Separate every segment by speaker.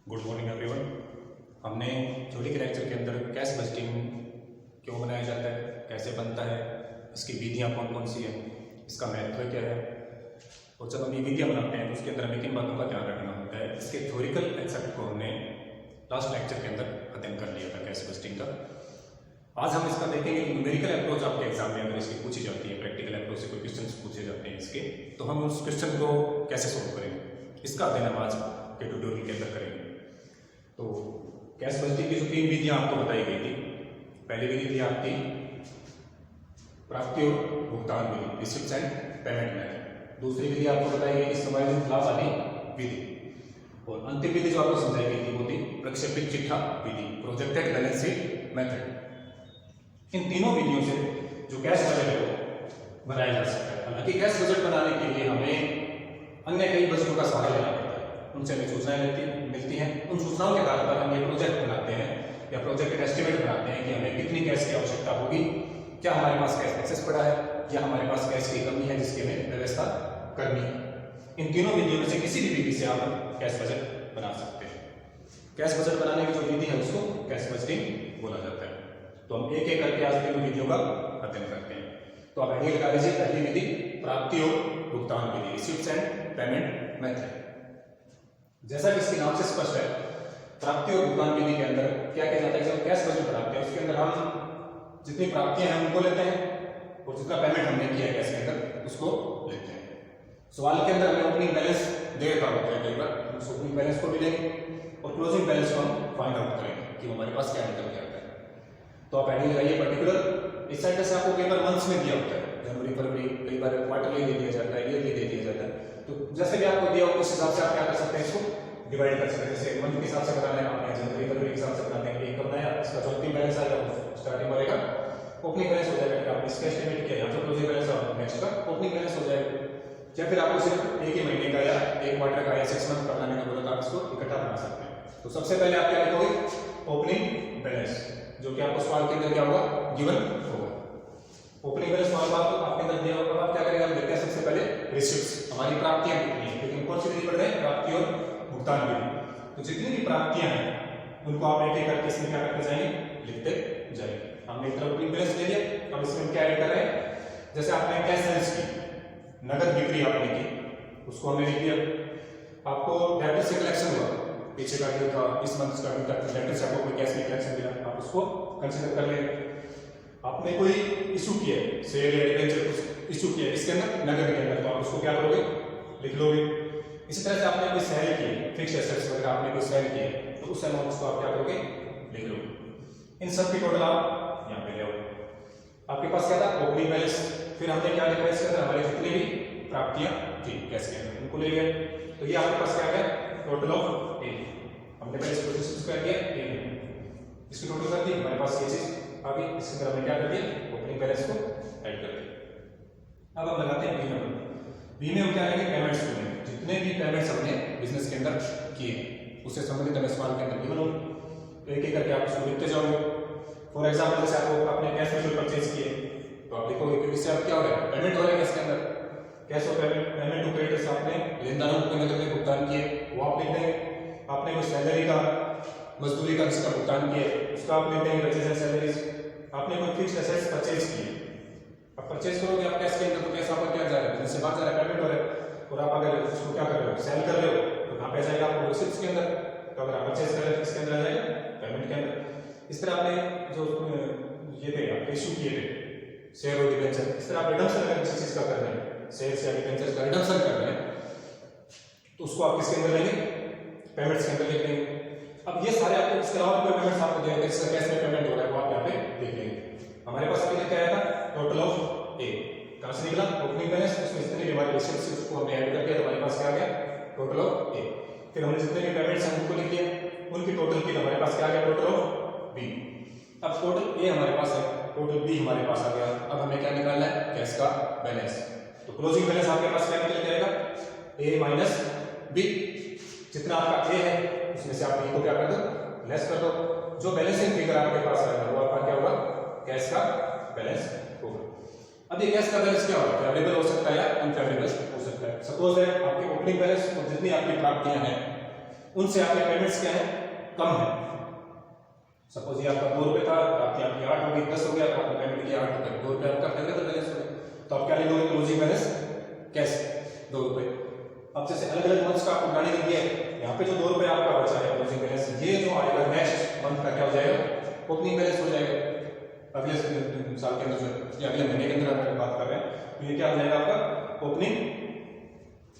Speaker 1: Good morning everyone. हमने theory के lecture के अंदर कैश बजटिंग क्यों बनाया जाता है, कैसे बनता है, इसकी विधियाँ कौन कौन सी है, इसका महत्व क्या है, और जब हम ये विधियाँ बनाते हैं तो उसके अंदर हमें किन बातों का ध्यान रखना होता है, इसके थ्योरिकल एक्सेप्ट को हमने लास्ट लेक्चर के अंदर खत्म कर लिया था कैश बजटिंग का। आज हम इसका देखेंगे कि न्यूमेरिकल अप्रोच आपके एग्जाम में अगर इसकी पूछी जाती है, प्रैक्टिकल अप्रोच से कोई क्वेश्चन पूछे जाते हैं इसके, तो हम उस क्वेश्चन को कैसे सोल्व करेंगे, इसका अध्ययन हम आज के ट्यूटोरियल के अंदर करेंगे। तो कैश बजटिंग की जो 3 विधियां आपको बताई गई थी, पहली विधि थी आपकी प्राप्ति और भुगतान विधि, रिसिप्ट्स एंड पेमेंट मेथड। दूसरी विधि आपको बताई गई समायोजित लाभ वाली विधि, और अंतिम विधि जो आपको समझाई गई थी वो थी प्रक्षेपित चिट्ठा विधि, प्रोजेक्टेड बैलेंस शीट मेथड। इन तीनों विधियों से जो कैश बजट है वो बनाया जा सकता है। हालांकि कैश बजट बनाने के लिए हमें अन्य कई बजटों का सहारा लेना पड़ता है, उनसे हमें सूचनाएं मिलती हैं। उन सूचनाओं के आधार पर हम ये प्रोजेक्ट बनाते हैं या प्रोजेक्ट एस्टिमेट बनाते हैं कि हमें कितनी कैश की आवश्यकता होगी, क्या हमारे पास कैश एक्सेस पड़ा है या हमारे पास कैश की कमी है जिसकी हमें व्यवस्था करनी है। इन तीनों विधियों में से किसी भी विधि से आप कैश बजट बना सकते हैं। कैश बजट बनाने की जो विधि है उसको कैश बजटिंग बोला जाता है। तो हम एक एक करके आज तीनों विधियों का अध्ययन करते हैं। तो आप आइडिया लगा लीजिए। पहली विधि प्राप्ति और भुगतान विधि, रिसीप्ट्स एंड पेमेंट मेथड। जैसा कि इसके नाम से स्पष्ट है, प्राप्ति और भुगतान विधि के अंदर क्या किया जाता है, जब कैश बजट बनाते हैं उसके अंदर हम जितनी प्राप्तियां हैं उनको लेते हैं और जितना पेमेंट हमने किया है कैश के अंदर उसको लेते हैं। सवाल के अंदर हमें ओपनिंग बैलेंस दे रखा होता है, कई बार हम उस ओपनिंग बैलेंस को भी लेंगे और क्लोजिंग बैलेंस को हम फाइंड आउट करेंगे कि हमारे पास क्या निकल के आता है। तो आप आइडिया लगाइए पर्टिकुलर। इस साइड से आपको कई बार मंथ्स में दिया होता है, जनवरी फरवरी, कई बार क्वार्टरली दे दिया जाता है, ईयरली दे दिया जाता है। तो जैसे भी आपको दिया हो उस हिसाब से आप क्या कर सकते हैं, इसको डिवाइड कर सकते हैं। जैसे मंथ के हिसाब से बनाना है आपने, जनवरी फरवरी के हिसाब से बनाते हैं, एक करना है इसका जो ओपनिंग बैलेंस आएगा स्टार्टिंग वाले का ओपनिंग बैलेंस हो जाएगा, फिर आपने इसका एस्टिमेट किया या जो क्लोजिंग बैलेंस है नेक्स्ट का ओपनिंग बैलेंस हो जाएगा। या फिर आपको सिर्फ एक ही महीने का या एक क्वार्टर का या 6 मंथ का बनाने का बोला तो आप इसको इकट्ठा बना सकते हैं। तो सबसे पहले आप क्या लिखोगे, ओपनिंग बैलेंस, जो कि आपको सवाल के अंदर क्या होगा, गिवन होगा। ओपनिंग बैलेंस सवाल आपके अंदर दिया होगा, आप क्या करेंगे, हम देखते हैं सबसे पहले रिसीप्ट्स, हमारी प्राप्तियां कितनी है, लेकिन कौन सी विधि पढ़ रहे हैं, प्राप्ति और भुगतान विधि। तो जितनी भी प्राप्तियां हैं उनको आप एक एक करके इसमें क्या करते जाएंगे, लिखते जाएंगे। हमने एक तरफ ओपनिंग बैलेंस ले लिया, अब इसमें क्या ऐड कर रहे हैं, जैसे आपने कैश सेल्स की, नगद बिक्री आपने की, उसको हमने लिख दिया। आपको डेबिट से कलेक्शन हुआ, पीछे का ड्यू था, इस मंथ का ड्यू था, डेबिट से आपको कोई कैश की कलेक्शन मिला, आप उसको कंसीडर कर लेंगे। आपने कोई इशू किया, शेयर या डिबेंचर कुछ इशू किया इसके अंदर नगद के अंदर, तो आप उसको क्या करोगे, लिख लोगे। इसी तरह से आपने कोई सेल की, फिक्स्ड एसेट्स वगैरह आपने कोई सेल किया, तो उस अमाउंट को आप क्या करोगे, लिख लोगे। इन सब की टोटल आप यहाँ पे ले आओ। आपके पास क्या था, ओपनिंग बैलेंस, फिर हमने क्या लिखा इसके अंदर, हमारी जितनी भी प्राप्तियां थी कैश के अंदर उनको ले गए। तो ये आपके पास क्या है, टोटल ऑफ ए, हमने पहले इसको डिस्कस कर दिया, इसकी टोटल कर दी, हमारे पास ये चीज आ गई। इसके अंदर हमने क्या कर दिया, ओपनिंग बैलेंस को ऐड कर दिया। अब हम लगाते हैं बी नंबर। बी में हम क्या लेंगे, पेमेंट्स को लेंगे, जितने भी पेमेंट्स हमने बिजनेस के अंदर किए उससे संबंधित हमें सवाल के अंदर गिवन होंगे, तो एक एक करके आप उसको लिखते जाओगे। फॉर एग्जाम्पल जैसे आपको अपने कैश में परचेज किए तो आप लिखोगे कि इससे आप क्या हो रहा है, पेमेंट हो रहा है कैश के अंदर, cash of payment to creditors, आपने लेनदारों को नकद में भुगतान किए वो आप लिख देंगे। आपने कोई सैलरी का, मजदूरी का जिसका भुगतान किए उसका आप लिख देंगे, वेजेस एंड सैलरीज। आपने कोई फिक्स्ड एसेट्स परचेज किए, अब परचेज करोगे आप कैश के अंदर, तो कैश आपका क्या जा रहा है, बिजनेस से बाहर जा रहा है, पेमेंट हो रहा है। और आप अगर उसको क्या कर रहे हो, सेल कर रहे हो, तो कहाँ पे जाएगा, आपको रिसीप्ट्स के अंदर। तो अगर आप परचेज कर रहे हो किसके अंदर आ जाएगा, पेमेंट के अंदर। इस तरह आपने जो ये थे आपके इशू किए थे शेयर और डिबेंचर, इस तरह आप रिडम्पशन अगर किसी चीज का कर रहे हैं, शेयर या डिबेंचर का रिडम्पशन कर रहे हैं, तो उसको आप किसके अंदर लेंगे, पेमेंट्स के अंदर लिख लेंगे। अब ये सारे आपको इसके अलावा कोई पेमेंट्स आपको देंगे, इसका कैश में पेमेंट हो रहा है वो आप यहाँ पे देख लेंगे। हमारे पास अभी क्या आया था, टोटल ऑफ ए, कहां से निकला, ओपनिंग बैलेंस, उसमें जितने भी हमारे रिसीप्ट्स उसको हमने ऐड कर दिया, तो हमारे पास क्या आ गया, टोटल ऑफ ए। फिर हमने जितने भी पेमेंट्स हैं उनको लिख दिया, उनकी टोटल की हमारे पास क्या आ गया, टोटल ऑफ बी। अब टोटल ए हमारे पास है, टोटल बी हमारे पास आ गया। अब हमें क्या निकालना है, कैश का बैलेंस। तो क्लोजिंग बैलेंस आपके पास क्या निकल जाएगा, ए माइनस बी। जितना आपका ए है उसमें से आप बी को क्या कर दो, लेस कर दो। जो बैलेंसिंग फिगर आपके पास आएगा वो आपका क्या होगा, कैश का बैलेंस होगा। अब ये कैश का बैलेंस क्या होगा, फेवरेबल हो सकता है या अनफेवरेबल हो सकता है। सपोज है आपके ओपनिंग बैलेंस और जितनी आपकी प्राप्तियां हैं उनसे आपके पेमेंट्स क्या है, कम है। सपोज ये आपका 2 रुपए था, आपकी 8 हो गई, 10 हो गया, तो आपने पेमेंट किया 8 रुपए, 2 रुपए आपका पहले तो बैलेंस हो गया, तो आप क्या लिखोगे, क्लोजिंग बैलेंस कैश 2 रुपए। अब जैसे अलग अलग मंथ्स का आपको गाड़ी दी है, यहाँ पे जो 2 रुपए आपका बचा है क्लोजिंग बैलेंस, ये जो आएगा नेक्स्ट मंथ का क्या हो जाएगा, ओपनिंग बैलेंस हो जाएगा। अगले साल के अंदर या अगले महीने के अंदर हम बात कर रहे हैं, तो ये क्या हो जाएगा आपका ओपनिंग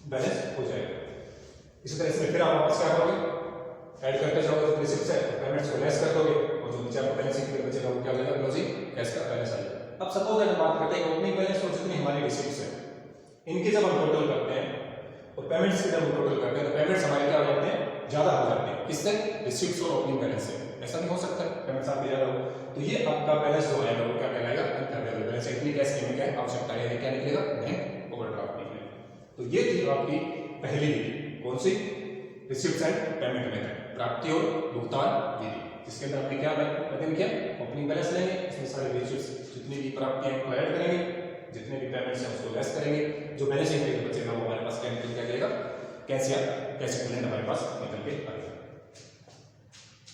Speaker 1: बैलेंस हो जाएगा। इसी तरह इसमें फिर आप वापस क्या करोगे, ऐड करते जाओगे, तो रिसिप्ट है पेमेंट्स को लेस कर दोगे, और जो नीचे आपका बैलेंस शीट में बचेगा वो क्या हो जाएगा, क्लोजिंग कैश का बैलेंस आ जाएगा। अब सपोज अगर बात करते हैं ओपनिंग बैलेंस और जितनी हमारी रिसिप्ट्स है, इनकी जब हम टोटल करते हैं और पेमेंट्स की जब हम टोटल करते हैं, तो पेमेंट्स हमारे क्या हो जाते हैं, ज्यादा हो जाते हैं। किससे, रिसिप्ट्स और ओपनिंग बैलेंस से। ऐसा नहीं हो सकता पेमेंट्स आपके ज्यादा हो, तो ये आपका बैलेंस जो आएगा वो क्या कहलाएगा, अनअवेलेबल बैलेंस। इतनी कैश की क्या आवश्यकता है, क्या निकलेगा, बैंक ओवरड्राफ्ट निकलेगा। तो ये थी आपकी पहली विधि, कौन सी, रिसिप्ट्स एंड पेमेंट मेथड, प्राप्ति और भुगतान विधि, जिसके अंदर हमने क्या अध्ययन किया, ओपनिंग बैलेंस लेंगे, इसमें सारे रिसिप्ट्स जितनी भी प्राप्तियां हैं उनको ऐड करेंगे, जितने भी पेमेंट्स हैं उसको लेस करेंगे, जो बैलेंस शीट में बचेगा वो हमारे पास क्या निकल के आएगा, कैश या कैश इक्विवेलेंट हमारे पास निकल के आएगा।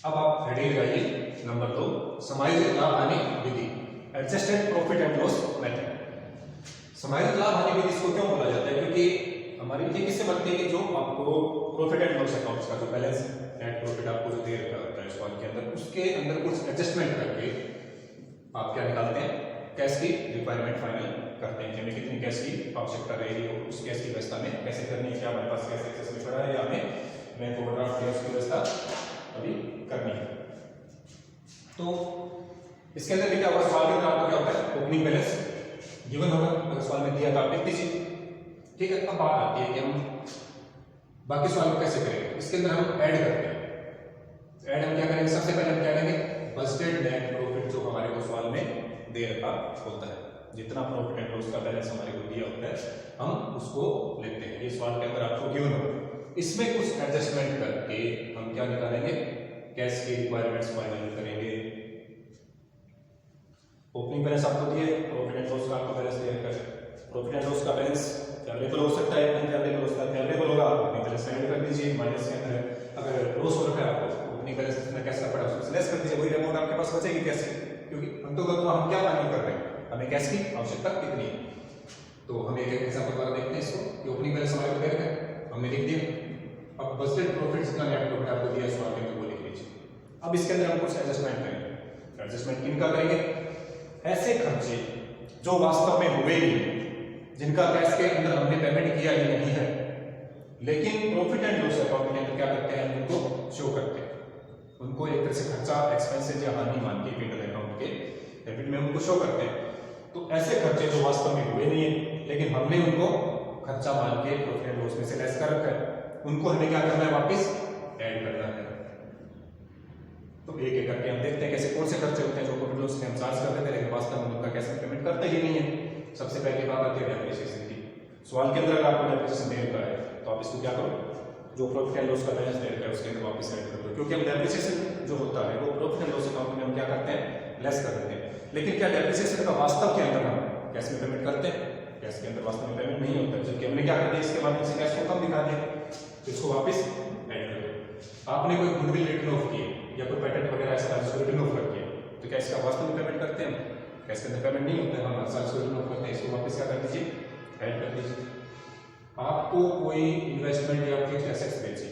Speaker 1: अब आप हेडिंग लगाइए नंबर 2, समायोजित लाभ हानि विधि, adjusted profit and loss method. समायोजित लाभ हानि विधि इसको क्यों बोला जाता है, क्योंकि हमारी विधि किससे बनती है कि जो आपको प्रॉफिट एंड लॉस अकाउंट्स का जो बैलेंस नेट प्रॉफिट आपको जो दे रखा होता है सवाल के अंदर, उसके अंदर कुछ एडजस्टमेंट करके आप क्या निकालते हैं, कैश की रिक्वायरमेंट फाइनल करते हैं कि हमें कितनी कैश की आवश्यकता रहेगी और उस कैश की व्यवस्था में कैसे करनी है, क्या हमारे पास कैश एक्सेस में पड़ा है या हमें बैंक ओवरड्राफ्ट या उसकी व्यवस्था अभी करनी है। तो इसके अंदर भी क्या होगा, सवाल के अंदर आपको क्या होता है, ओपनिंग बैलेंस गिवन होगा, अगर सवाल में दिया तो आप लिख दीजिए, ठीक है। अब बात आती है कि हम बाकी सवाल को कैसे करेंगे, इसके अंदर हम ऐड करते हैं। ऐड हम क्या करेंगे, सबसे पहले हम क्या करेंगे, बजटेड नेट प्रॉफिट जो हमारे को सवाल में दे रखा होता है, जितना प्रॉफिट एंड लॉस का बैलेंस हमारे को दिया होता है हम उसको लेते हैं, ये सवाल के अंदर आपको गिवन होगा। इसमें कुछ एडजस्टमेंट करके हम क्या निकालेंगे, कैश की रिक्वायरमेंट्स फाइनल करेंगे। ओपनिंग बैलेंस आपको दिए, प्रॉफिट एंड लॉस का आपको बैलेंस दे रखा है, प्रॉफिट एंड लॉस का बैलेंस फेवरेबल हो सकता है, अनफेवरेबल हो सकता है, फेवरेबल होगा ओपनिंग बैलेंस ऐड कर दीजिए, माइनस के अंदर अगर लॉस हो रखा है आपको ओपनिंग बैलेंस कितना कैश का पड़ा उससे लेस कर दीजिए, वही अमाउंट आपके पास बचेगी कैसे, क्योंकि अंततः हम क्या फाइनल कर रहे हैं, हमें कैश की आवश्यकता कितनी है। तो हम एक एग्जांपल द्वारा देखते हैं इसको, कि ओपनिंग बैलेंस हमारे को दे रखा है, हमने लिख दिया। अब बजटेड प्रॉफिट जितना नेट प्रॉफिट आपको दिया सवाल के अंदर वो लिख लीजिए। अब इसके अंदर हम कुछ एडजस्टमेंट करेंगे। एडजस्टमेंट किनका करेंगे, ऐसे खर्चे जो वास्तव में हुए नहीं, जिनका कैश के अंदर हमने पेमेंट किया ही नहीं है, लेकिन प्रॉफिट एंड लॉस अकाउंट के अंदर क्या करते हैं, उनको शो करते हैं, उनको एक तरह से खर्चा, एक्सपेंसेस या हानि मान के पी&एल अकाउंट के डेबिट में उनको शो करते हैं। तो ऐसे खर्चे जो वास्तव में हुए नहीं है, लेकिन हमने उनको खर्चा मान के प्रॉफिट एंड लॉस में से लेस कर रखा है, उनको हमें क्या करना है, वापस ऐड करना है। तो एक एक करके हम देखते हैं कैसे कौन से खर्चे होते हैं जो प्रॉफिट लॉस में हम चार्ज कर देते हैं, लेकिन वास्तव में उनका कैसे पेमेंट करते ही नहीं है। सबसे पहले बात आती है डेप्रिसिएशन की। सवाल के अंदर अगर आपको डेप्रिसिएशन दे रखा है, तो आप इसको क्या करो, जो प्रॉफिट एंड लॉस का बैलेंस दे रखा है उसके अंदर वापस ऐड कर दो, क्योंकि हम डेप्रिसिएशन जो होता है वो प्रॉफिट एंड लॉस अकाउंट में हम क्या करते हैं, लेस कर देते हैं। लेकिन क्या डेप्रिसिएशन का वास्तव के अंदर हम कैश में पेमेंट करते हैं, कैश के अंदर वास्तव में पेमेंट नहीं होता, जबकि हमने क्या कर दिया, इसके माध्यम से कैश को कम दिखा दिया, तो इसको वापस ऐड कर दो। आपने कोई गुडविल रिटर्न ऑफ किए या कोई पेटेंट वगैरह ऐसा जिसको रिटर्न ऑफ कर किया, तो क्या इसका वास्तव में पेमेंट करते हैं, कैश के अंदर पेमेंट नहीं होता है, हम हर साल इसको रिटर्न ऑफ करते हैं, इसको वापस क्या कर दीजिए, ऐड कर दीजिए। आपको कोई इन्वेस्टमेंट या फिक्स्ड एसेट्स बेची,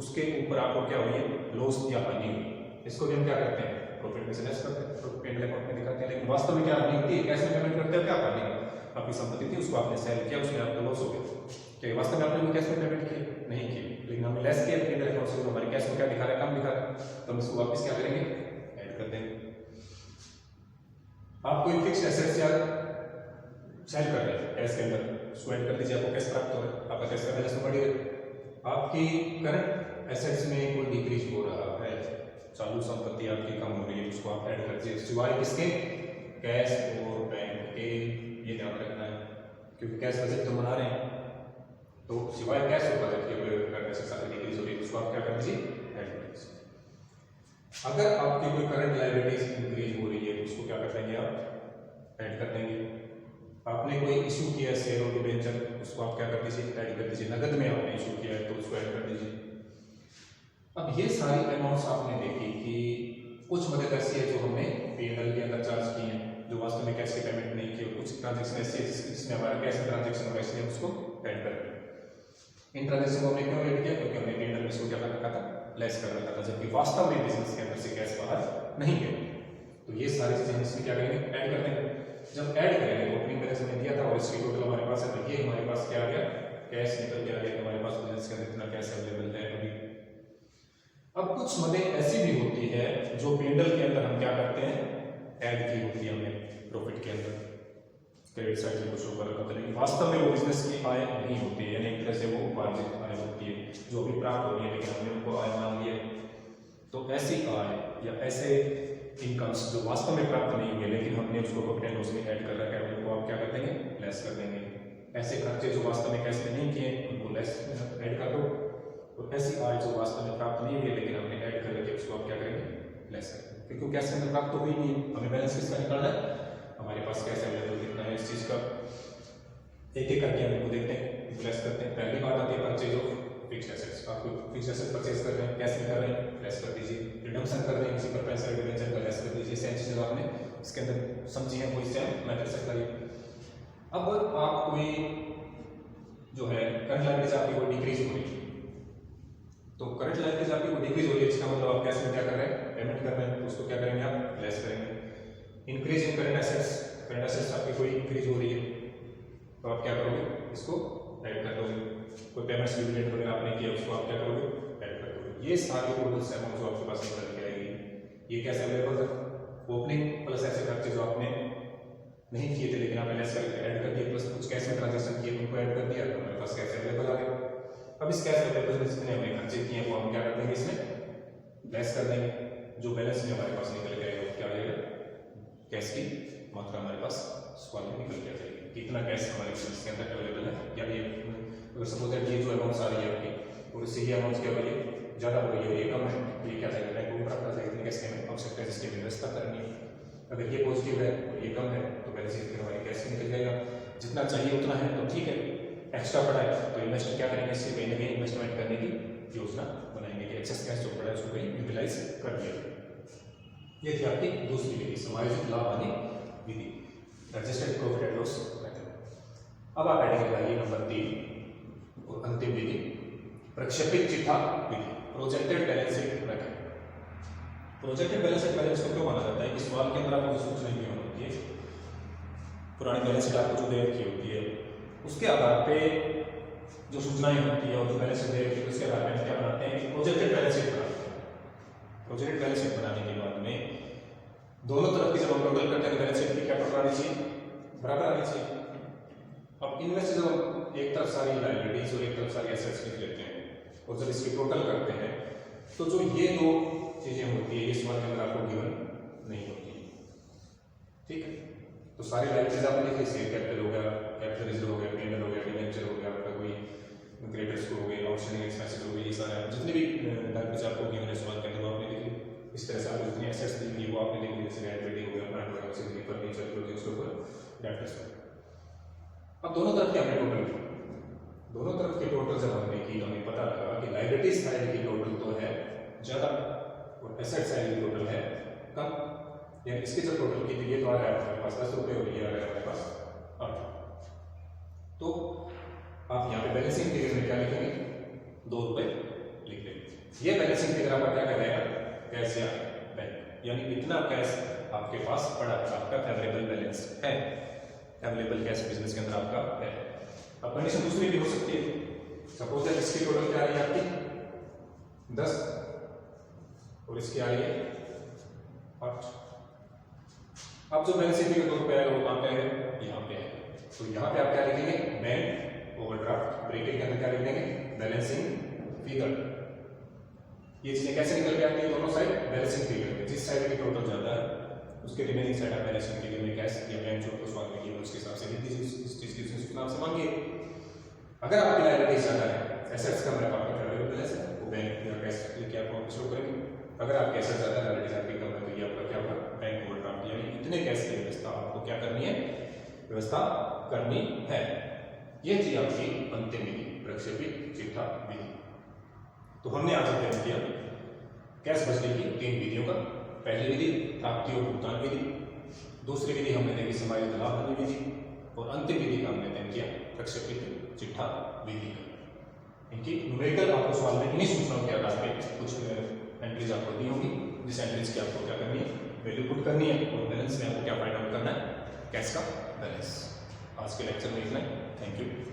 Speaker 1: उसके ऊपर आपको क्या हुई है, लॉस या हानि हुई, इसको भी हम क्या करते हैं, प्रॉफिट में से लेस करते हैं, पी&एल अकाउंट में दिखाते हैं, लेकिन वास्तव में क्या हानि होती है, कैश में पेमेंट करते हैं, क्या हानि, आपकी संपत्ति थी उसको आपने सेल किया, उसमें आपका लॉस हो गया, क्या वास्तव में आपने कैश में पेमेंट की नहीं की, लेकिन हमने लेस किया पी&एल अकाउंट से, हमारे कैश में क्या दिखा रहा है, कम दिखा रहा है, तो हम इसको वापस क्या करेंगे, ऐड कर देंगे। आप कोई फिक्स्ड एसेट्स या सेल कर रहे हैं कैश के अंदर, उसको ऐड कर दीजिए, आपको कैश प्राप्त हो रहा है, आपका कैश का बैलेंस तो बढ़ेगा। आपकी करंट एसेट्स में कोई डिक्रीज हो रहा है, चालू संपत्ति आपकी कम हो रही है, उसको आप ऐड कर दीजिए, सिवाय किसके, कैश और बैंक के, ये ध्यान रखना है, क्योंकि कैश बजट तो बना रहे हैं, तो सिवाय कैश और बजट के डिक्रीज हो रही है, उसको आप क्या कर दीजिए, ऐड कर दीजिए। अगर आपकी कोई करंट लायबिलिटीज इंक्रीज हो रही है, तो उसको क्या कर देंगे, आप ऐड कर देंगे। आपने कोई इशू किया शेयर और डिबेंचर, उसको आप क्या कर दीजिए, ऐड कर दीजिए। नगद में आपने इशू किया है तो उसको ऐड कर दीजिए। अब ये सारी अमाउंट्स आपने देखी कि कुछ मदद ऐसी है जो हमने P&L के अंदर चार्ज की है, जो वास्तव में कैश की पेमेंट नहीं की, और कुछ ट्रांजेक्शन ऐसी है जिसमें हमारा कैश में ट्रांजेक्शन हो, इसलिए उसको ऐड कर रहे। इन ट्रांजेक्शन को हमने क्यों ऐड किया? क्योंकि हमने P&L में इसको क्या कर रखा था, लेस कर रखा था, जबकि वास्तव में बिजनेस के अंदर से कैश बाहर नहीं गया। तो ये सारी चीजें हम इसमें क्या करेंगे, ऐड कर देंगे। जब ऐड करेंगे, ओपनिंग बैलेंस में दिया था और इसकी टोटल हमारे पास है, तो ये हमारे पास क्या आ गया, कैश निकल के आ गया। हमारे पास बिजनेस के अंदर इतना कैश अवेलेबल है अभी। अब कुछ मदें ऐसी भी होती है जो P&L के अंदर हम क्या करते हैं, ऐड की होती है हमने प्रॉफिट के अंदर, क्रेडिट साइड से कुछ ऊपर रखा, लेकिन वास्तव में वो बिजनेस की आय नहीं होती है, यानी एक तरह से वो उपार्जित आय होती है जो अभी प्राप्त हो रही है, लेकिन हमने उनको आय मान लिया। तो ऐसी आय या ऐसे इनकम्स जो वास्तव में प्राप्त नहीं हुए लेकिन हमने उसको प्रॉफिट एंड लॉस में ऐड कर रखा है, उनको आप क्या कर देंगे, लेस कर देंगे। ऐसे खर्चे जो वास्तव में कैश में नहीं किए उनको लेस ऐड कर दो, तो ऐसी आय जो वास्तव में प्राप्त नहीं हुई लेकिन हमने ऐड कर रखी उसको आप क्या करेंगे, लेस कर देंगे। क्योंकि कैश में प्राप्त तो हुई नहीं, हमें बैलेंस किसका निकालना है, हमारे पास कैश अवेलेबल कितना है इस चीज का। एक एक करके हम इनको देखते हैं, लेस करते हैं। पहली बात आती है परचेज ऑफ फिक्स्ड एसेट्स। आप कोई फिक्स्ड एसेट परचेज कर रहे हैं, कैश में कर रहे हैं, लेस कर दीजिए। रिडम्पशन कर रहे हैं किसी पर पैसा, डिबेंचर का लेस कर दीजिए। सेम चीजें आपने इसके अंदर समझी है, कोई सेम मेथड से करिए। अब आप कोई जो है करंट लायबिलिटीज आपकी कोई डिक्रीज हो रही है, तो करंट लायबिलिटीज आपकी कोई डिक्रीज हो रही है, इसका मतलब आप कैश में क्या कर रहे हैं, पेमेंट कर रहे हैं, तो उसको क्या करेंगे, आप लेस करेंगे। Increase in current assets, current assets आपकी कोई इंक्रीज हो रही है, तो आप क्या करोगे, इसको ऐड कर दोगे। कोई पेमेंट्स डिविडेंड वगैरह आपने किया, उसको आप क्या करोगे, ऐड कर दोगे। ये सारी टोटल अमाउंट जो आपके पास निकल के आएगी, ये कैसे अवेलेबल है, ओपनिंग प्लस ऐसे खर्चे जो आपने नहीं किए थे लेकिन आपने लेस करके ऐड कर दिए, प्लस कुछ कैश में ट्रांजेक्शन किए उनको ऐड कर दिया, तो हमारे पास कैश अवेलेबल आ गया। अब इस कैश अवेलेबल में जितने हमने खर्चे किए वो हम क्या कर देंगे, इसमें लेस कर देंगे। जो बैलेंस में हमारे पास निकल के आएगा वो क्या आ जाएगा, कैश की मात्रा हमारे पास सवाल में निकल के आ जाएगी, कितना कैश हमारे बिजनेस के अंदर अवेलेबल है। या ये सपोज दैट ये जो अमाउंट आ रही है आपकी, और इससे ये अमाउंट क्या हो रही है, ज़्यादा हो रही है, ये कम है, ये क्या जाएगा, बैंक को प्राप्त जाएगा, कैश में आवश्यकता है जिसकी व्यवस्था करनी है। अगर ये पॉजिटिव है और ये कम है तो बैलेंस शीट में हमारी कैश निकल जाएगा। जितना चाहिए उतना है तो ठीक है, एक्स्ट्रा पड़ा है तो इन्वेस्ट क्या करेंगे, इससे कहीं ना कहीं इन्वेस्टमेंट करने की योजना बनाएंगे कि एक्सेस कैश जो पड़ा है उसको कहीं यूटिलाइज कर दिया जाए। ये थी आपकी दूसरी विधि, समायोजित लाभ हानि विधि, adjusted profit and loss method. अब आप ऐड लगाइए नंबर 3 और अंतिम विधि, प्रक्षेपित चिट्ठा विधि, projected balance sheet method. Projected balance sheet method इसको क्यों माना जाता है, इस सवाल के अंदर आपको सूचना नहीं होती है, पुरानी बैलेंस शीट आपको जो दे रखी होती है उसके आधार पे जो सूचनाएं होती है और जो बैलेंस शीट दे रखी है उसके आधार पे क्या बनाते हैं, प्रोजेक्टेड बैलेंस शीट बनाते हैं। प्रोजेक्टेड बैलेंस शीट बनाने के बाद में दोनों तरफ की जब हम टोटल करते हैं बैलेंस शीट की क्या टोटल आनी चाहिए, बराबर आनी चाहिए। अब इनमें से जब हम एक तरफ सारी लायबिलिटीज और एक तरफ सारी एसेट्स लिख लेते हैं और जब इसकी टोटल करते हैं तो जो ये दो चीजें होती है ये सवाल के अंदर आपको गिवन नहीं होती, ठीक है। तो सारी लायबिलिटीज आपने लिखी, शेयर कैपिटल हो गया, कैपिटल रिजर्व हो गया, P&L हो गया, डिबेंचर हो गया, आपका कोई क्रेडिटर्स हो गए, आउटस्टैंडिंग एक्सपेंसेस हो गए, ये सारे जितने भी लायबिलिटीज आपको गिवन है सवाल के अंदर वो आपने लिखी। इस तरह से आपको जितनी एसेट्स दी गई वो आपने लिखी, जैसे लायबिलिटी हो गया, प्लांट वगैरह, मशीनरी, फर्नीचर, क्लोथिंग, उसके ऊपर डेब्टर्स। अब दोनों तरफ की हमने टोटल की, दोनों तरफ की टोटल जब हमने की तो हमें पता लगा कि लायबिलिटीज साइड की टोटल तो है ज्यादा और एसेट साइड की टोटल है कम। यानी इसके जब टोटल की तो ये तो आ रहा है हमारे पास 10 रुपये और ये आ रहा है हमारे पास 8। तो आप यहाँ पे बैलेंसिंग फिगर में क्या लिखेंगे, 2 रुपये लिख लेंगे। ये बैलेंसिंग फिगर आपका क्या कहलाएगा, कैश या बैंक, यानी इतना कैश आपके पास पड़ा है, आपका अवेलेबल बैलेंस है, अवेलेबल कैश बिजनेस के अंदर आपका है। अब कंडीशन दूसरी भी हो सकती है, सपोज दैट इसकी टोटल क्या आ रही है आपकी 10 और इसकी आ रही है 8। अब जो बैलेंस शीट का 2 रुपये आएगा वो कहाँ पे आएगा, यहाँ पे है। तो यहाँ पे आप क्या लिखेंगे, बैंक ओवरड्राफ्ट, ब्रैकेट के अंदर क्या लिख देंगे, बैलेंसिंग फिगर। ये चीजें कैसे निकल के आती है, दोनों साइड बैलेंसिंग फिगर में, जिस साइड की टोटल ज्यादा है उसके रिमेनिंग साइड आप बैलेंसिंग फिगर में कैश या बैंक जो सवाल में किया उसके हिसाब से लिख दीजिए, इस चीज की उसके नाम से मांगिए। अगर आपकी लायबिलिटीज ज्यादा है, एसेट्स कम है, तो आपका अवेलेबल बैलेंस है वो बैंक या कैश लेके आप शो करेंगे। अगर आपके एसेट्स ज्यादा है, लायबिलिटीज आपकी कम है, तो ये आपका क्या होगा, बैंक ओवरड्राफ्ट, यानी इतने कैश की व्यवस्था आपको क्या करनी है, व्यवस्था करनी है। ये थी आपकी अंतिम विधि, प्रक्षेपित चिट्ठा विधि। तो हमने आज अध्ययन किया कैश बजटिंग की 3 विधियों का। पहली विधि प्राप्ति और भुगतान विधि, दूसरी विधि हमने देखी समायोजित लाभ हानि विधि, और अंतिम विधि का हमने अध्ययन किया प्रक्षेपित चिट्ठा विधि। इनकी न्यूमेरिकल आपको सवाल में इन्हीं सूचनाओं के आधार पर कुछ एंट्रीज आपको दी होंगी, जिस एंट्रीज की आपको क्या करनी है, वैल्यू पुट करनी है, और बैलेंस में आपको क्या फाइंड आउट करना है, कैश का बैलेंस। आज के लेक्चर में इतना ही। Thank you.